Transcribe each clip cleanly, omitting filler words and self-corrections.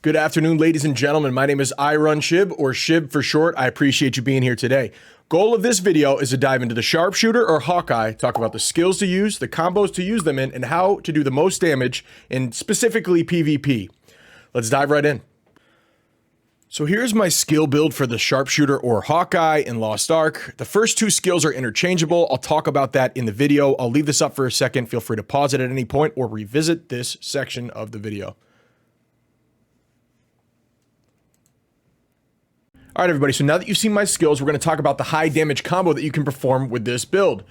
Good afternoon, ladies and gentlemen. My name is iRunShib, or Shib for short. I appreciate you being here today. Goal of this video is to dive into the Sharpshooter or Hawkeye, talk about the skills to use, the combos to use them in, and how to do the most damage in specifically PvP. Let's dive right in. So here's my skill build for the Sharpshooter or Hawkeye in Lost Ark. The first two skills are interchangeable. I'll talk about that in the video. I'll leave this up for a second. Feel free to pause it at any point or revisit this section of the video. All right, everybody, so now that you've seen my skills, we're going to talk about the high damage combo that you can perform with this build.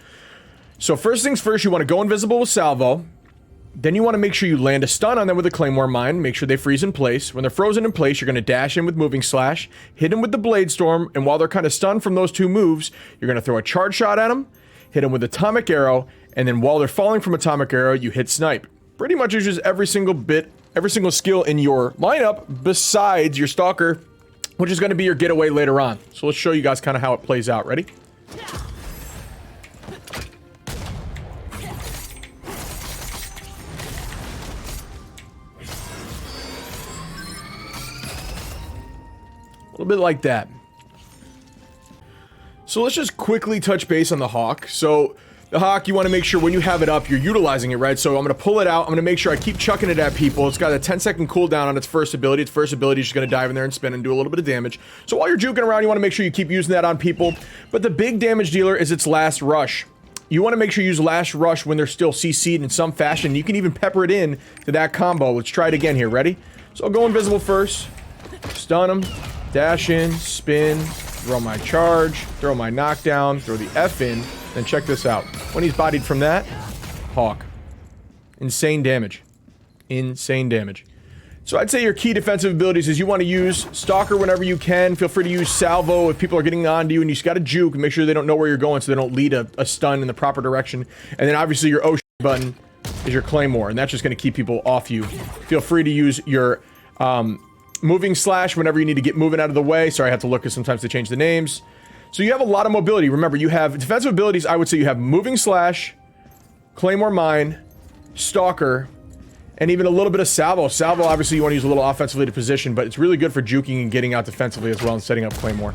So first things first, you want to go invisible with salvo. Then you want to make sure you land a stun on them with a claymore mine. Make sure they freeze in place. When they're frozen in place, you're going to dash in with moving slash, hit them with the blade storm, and while they're kind of stunned from those two moves, you're going to throw a charge shot at them, hit them with atomic arrow, and then while they're falling from atomic arrow, you hit snipe. Pretty much uses every single skill in your lineup besides your stalker, which is going to be your getaway later on. So let's show you guys kind of how it plays out. Ready? A little bit like that. So let's just quickly touch base on the Hawk. So the Hawk, you want to make sure when you have it up, you're utilizing it, right? So I'm going to pull it out. I'm going to make sure I keep chucking it at people. It's got a 10-second cooldown on its first ability. Its first ability is just going to dive in there and spin and do a little bit of damage. So while you're juking around, you want to make sure you keep using that on people. But the big damage dealer is its last rush. You want to make sure you use last rush when they're still CC'd in some fashion. You can even pepper it in to that combo. Let's try it again here. Ready? So I'll go invisible first. Stun him. Dash in. Spin. Throw my charge. Throw my knockdown. Throw the F in. Then check this out. When he's bodied from that, Hawk. Insane damage. Insane damage. So I'd say your key defensive abilities is you want to use Stalker whenever you can. Feel free to use Salvo if people are getting onto you and you just got to juke and make sure they don't know where you're going so they don't lead a stun in the proper direction. And then obviously your O button is your Claymore, and that's just going to keep people off you. Feel free to use your moving slash whenever you need to get moving out of the way. Sorry, I have to look because sometimes they change the names. So you have a lot of mobility. Remember, you have defensive abilities. I would say you have moving slash, claymore mine, stalker, and even a little bit of salvo. Salvo, obviously, you want to use a little offensively to position, but it's really good for juking and getting out defensively as well and setting up claymore.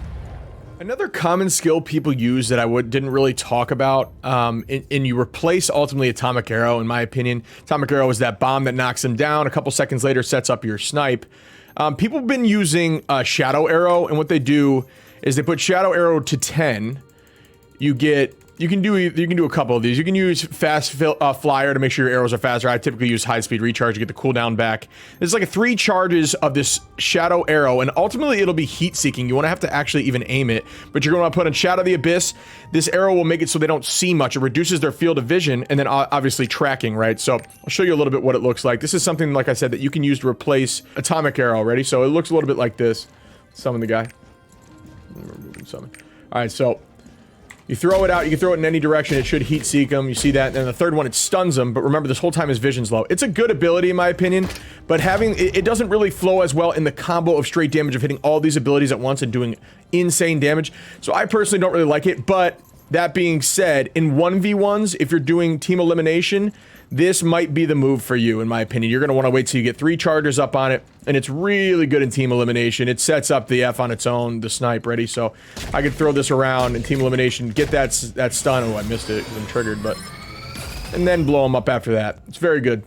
Another common skill people use that I didn't really talk about, and you replace ultimately atomic arrow, in my opinion. Atomic arrow is that bomb that knocks them down. A couple seconds later, sets up your snipe. People have been using shadow arrow, and what they do is they put shadow arrow to 10. You can do a couple of these. You can use fast flyer to make sure your arrows are faster. I typically use high speed recharge to get the cooldown back. There's like 3 charges of this shadow arrow, and ultimately it'll be heat seeking. You want to have to actually even aim it, but you're going to put in Shadow of the Abyss. This arrow will make it so they don't see much. It reduces their field of vision, and then obviously tracking, right? So I'll show you a little bit what it looks like. This is something, like I said, that you can use to replace atomic arrow. Ready? So it looks a little bit like this. Summon the guy. Summon. All right, so you throw it out, you can throw it in any direction, it should heat seek them, you see that, and then the third one, it stuns them, but remember, this whole time his vision's low. It's a good ability, in my opinion, but it doesn't really flow as well in the combo of straight damage of hitting all these abilities at once and doing insane damage, so I personally don't really like it, but that being said, in 1v1s, if you're doing team elimination, this might be the move for you, in my opinion. You're going to want to wait till you get 3 chargers up on it, and it's really good in team elimination. It sets up the F on its own, the snipe, ready? So I could throw this around in team elimination, get that stun. Oh, I missed it because I'm triggered, but... and then blow them up after that. It's very good.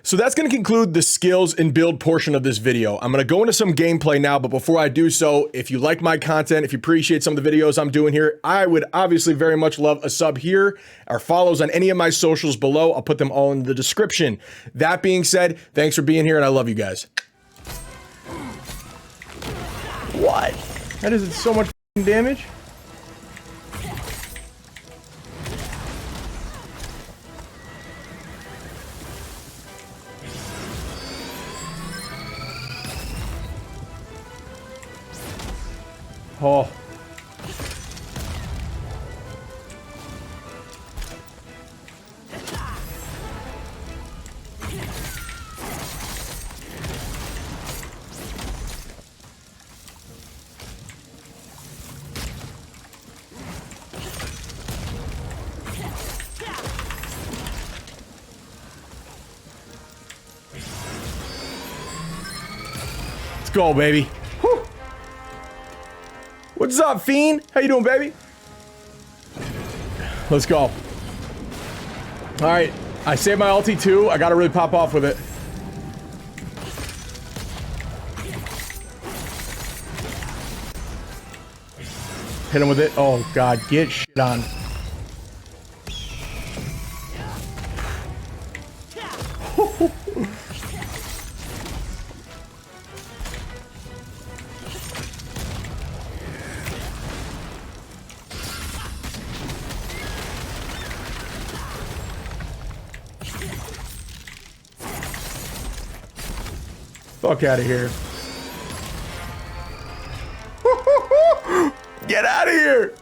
So that's going to conclude the skills and build portion of this video. I'm going to go into some gameplay now, but before I do so, if you like my content, if you appreciate some of the videos I'm doing here, I would obviously very much love a sub here or follows on any of my socials below. I'll put them all in the description. That being said, thanks for being here and I love you guys. What? That is so much damage. Oh. go, baby. Whew. What's up, Fiend? How you doing, baby? Let's go. Alright. I saved my ulti too. I gotta really pop off with it. Hit him with it. Oh, God. Get shit on. Fuck out of here. Get out of here!